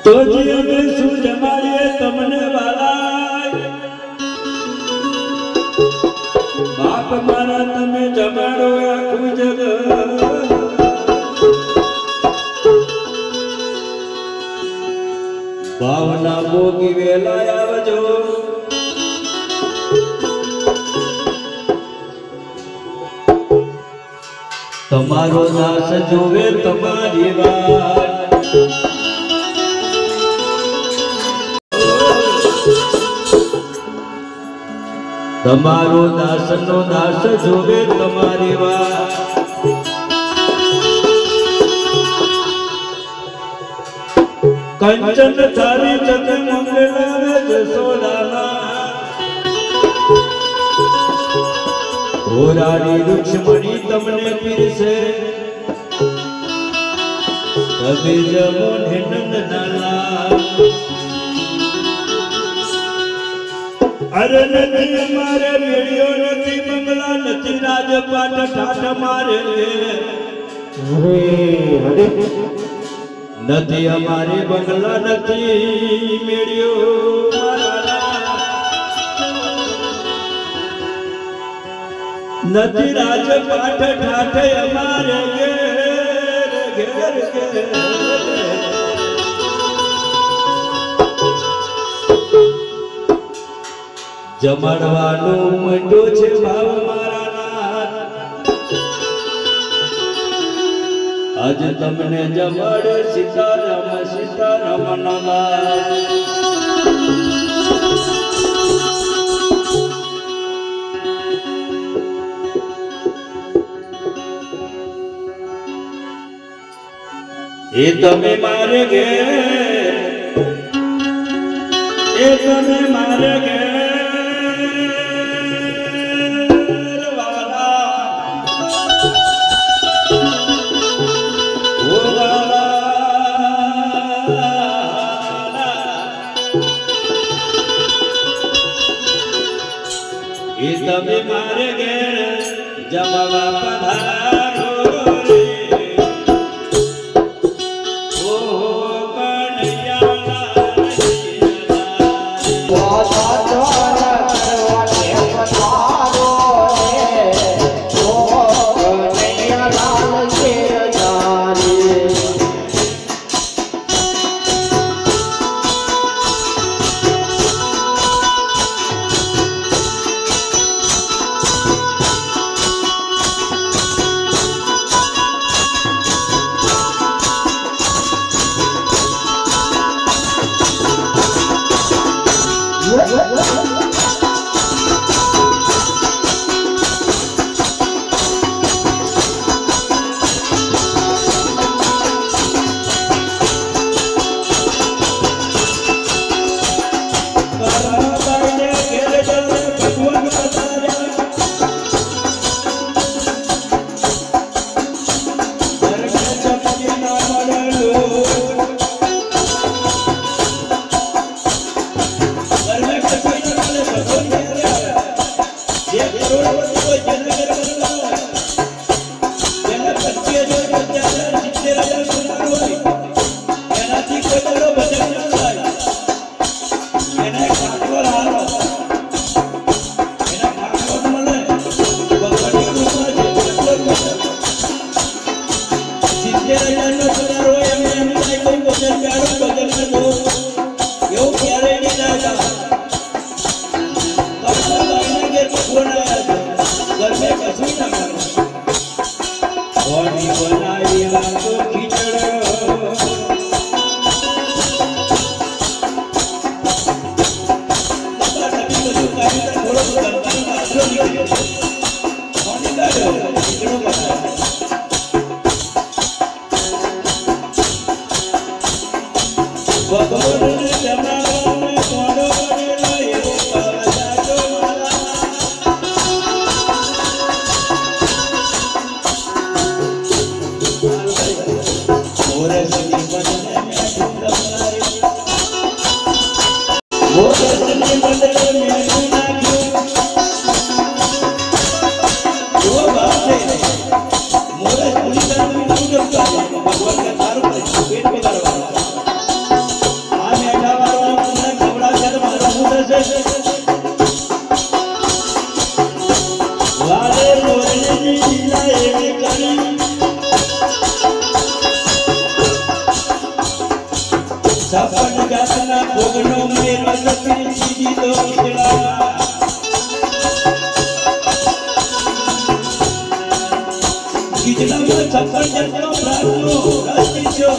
तो जी અમે શું જમાડીએ તમને વાલા બાપ મારા તમે જમાડો આખું જગ ભાવના ભોગી વેલા આવજો તમારો દાસ જોવે તમારી વાત તમારો દાસ નો દાસ જોવે તમારી વાત કંચન તારી જગ મંગલા જસોદાના હોરારી રૂક્ષ્મણી તમને પીરસે તમે જમો નંદ નાલા અરે નથી મારે મેળ્યો નથી બંગલા નથી રાજપાટ ઠાઠ મારે નથી અમારે બંગલા નથી મેળ્યો નથી રાજપાટ ઠાઠ અમારે ઘેર ઘેર જમાડવાનું મંડો છે ભાવ મારા આજ તમને જમાડે સીતારામ સીતારામ એ તમે મારે ઘેર એ તમે મારે ઘેર તમે મારે ઘેર જમવા પધારો રે ઓ કનૈયા લીલા એવી કરી સપન જાતના ભોગનો મેરો લપી સીધી તો નીકળા ગીજડામાં સપન જાતનો પ્રાણનો રસ પીછો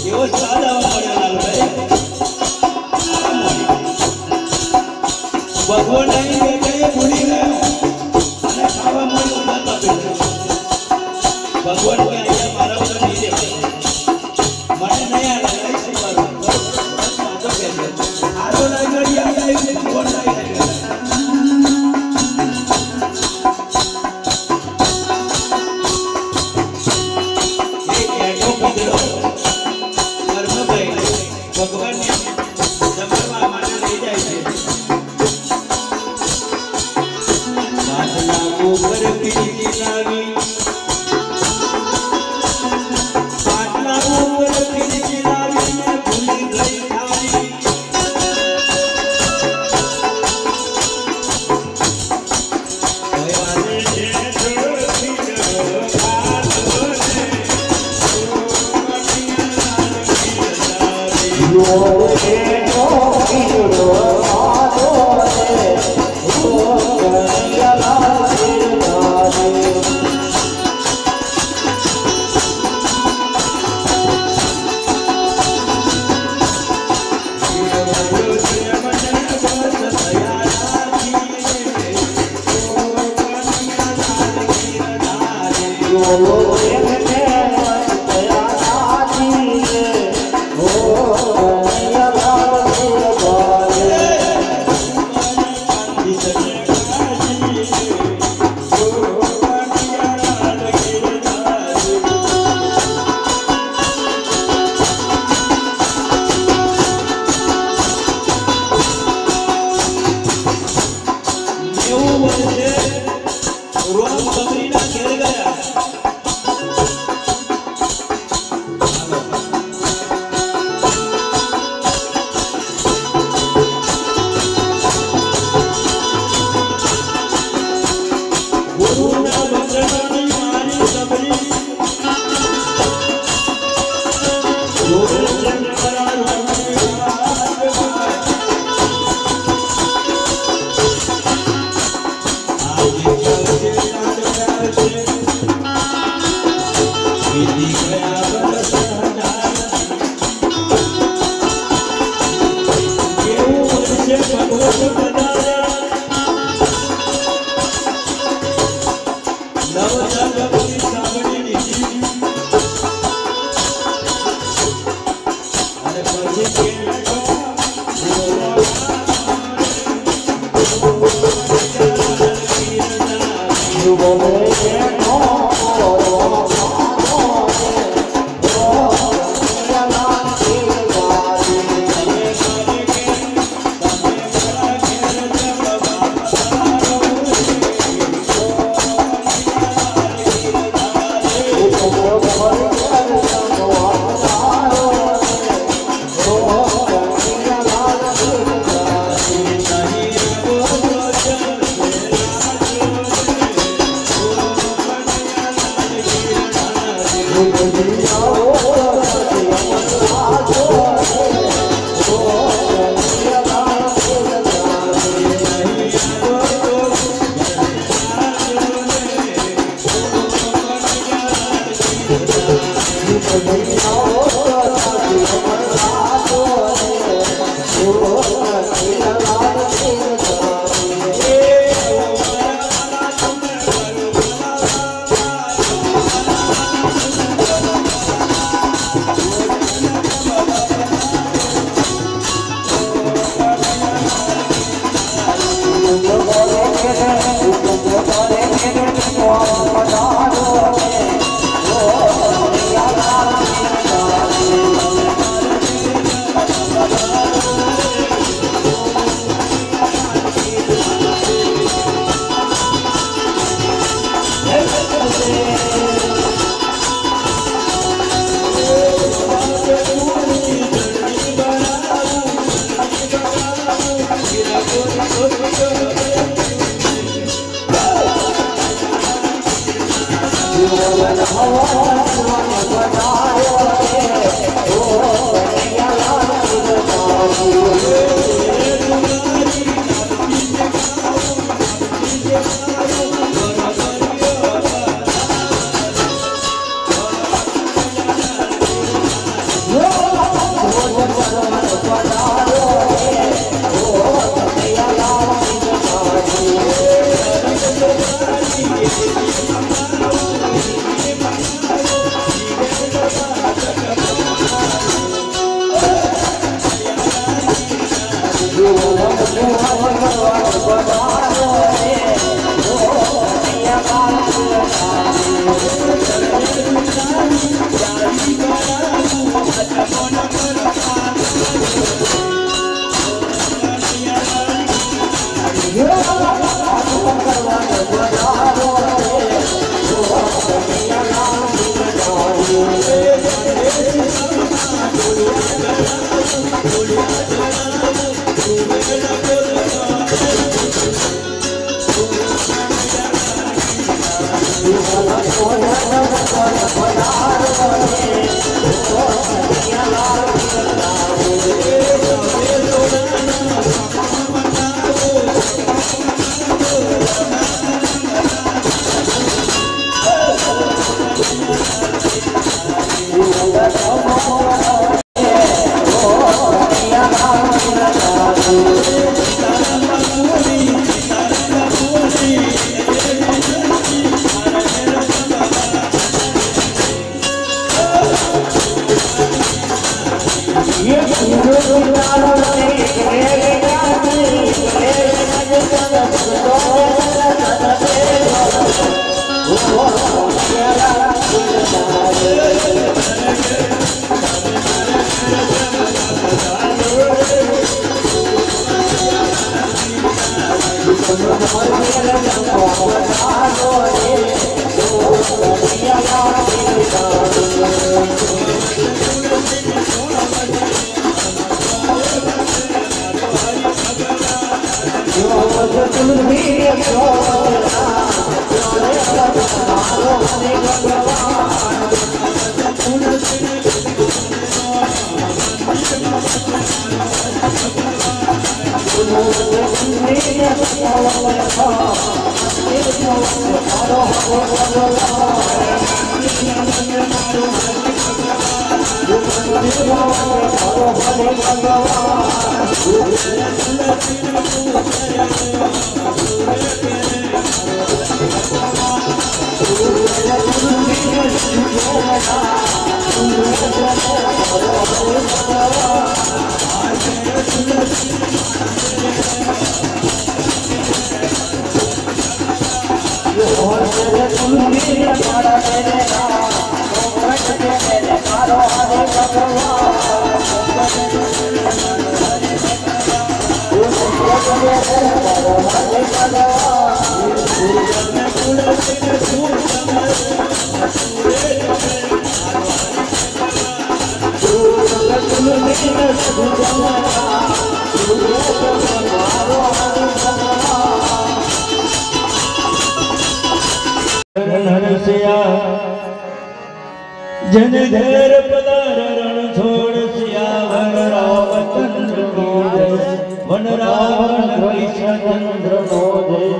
એવો સ્વાદ આવવા મળ્યો લાલભાઈ ભગવાન નહીં બેઠે ભૂલી ગયા અને ખાવા મળ્યું ઉડાતા બેઠે ભગવાન કે અહીંયા મારા ઉપર નહીં દેવાય મને નહીં આવે લઈ શું કરું વાંધો કે આરો લાગ્યો યાદ આવી ભગવાન લાગી લાગ્યો ભગવાનને જમવા માટે લઈ જાય છે પાટલા ઉપર પીડી લાવી પાટલા ઉપર પીડી લાવી ને ભૂલી ગઈ થાળી ભયવાને જે છોડી ગયો जन धैर पदार रण छोड़ सियावर रामचंद्र की जय वन रावण कृष्णचंद्र नो जय।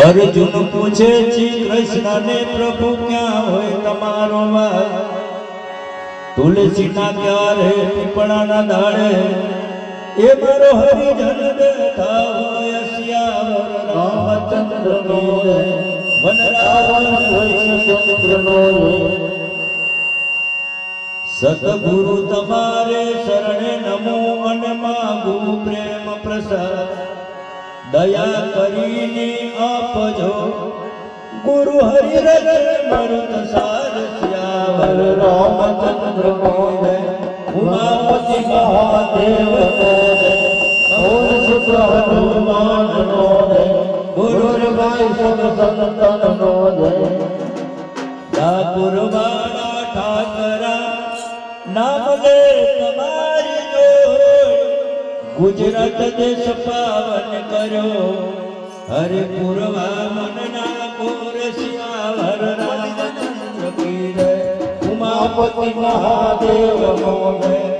अर्जुन पूछे श्री कृष्ण ने प्रभु क्या होय तमारो वास तुलसी ना क्यारे पीपड़ा ना दाड़े ए मारो हरिजन बैठा होय सियावर रामचंद्र नो जय वन रावण कृष्णचंद्र नो जय। सतगुरु तमारे शरणे नमो अन मागु प्रेम प्रसाद दया करीने आपजो गुरु हरि रज मरुत सार सियावर रामचंद्र को जय उमापति महादेव को जय और सुत हनुमान नो जय गुरु भाई सब संतन नो जय। ठाकुर बाणा ठाकरा नाम ले तुम्हारी जोड़ गुजरात देश पावन करो હરે પૂર્વા મનના કોર શિવાવર રામચંદ્ર પીર ઉમાપતિ મહાદેવ મોરે